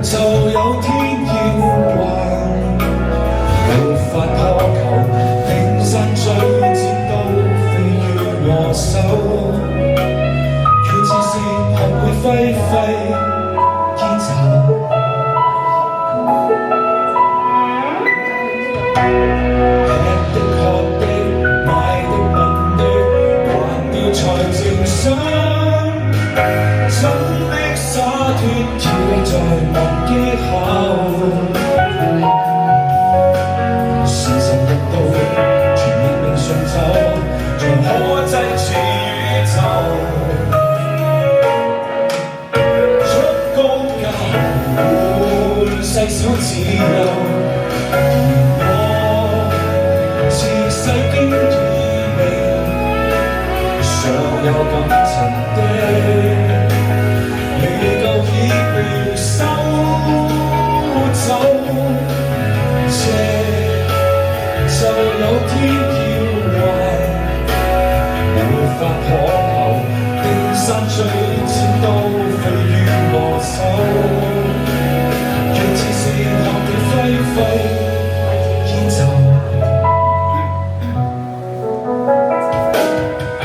就有天要還，無法苛求，冰山最尖都飛於我手，要自是學會揮揮肩袖。吃的喝的買的問的，還要才正想。真的灑脫跳在忘記後，時辰一到，全命命順走，才可濟持宇宙。出高價換細小自由，我自細經已明，尚有感情的。未夠已被收走，這就有天要還，無法可求，冰山最尖都飛於我手，若似是學會揮揮肩袖。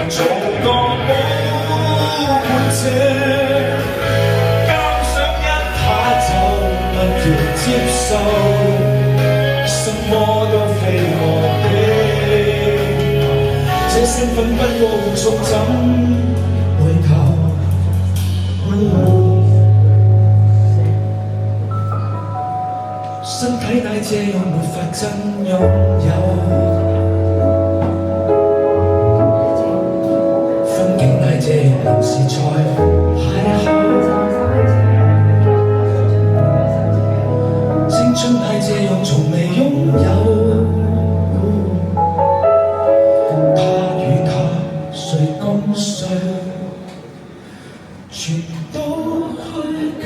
做個保護者，接受什麼都非我的，這身份不高俗怎回頭？身體乃這樣沒法真擁有，風景乃這樣臨時才邂逅。青春係這樣從未擁有，他與她誰共誰，全都虛構。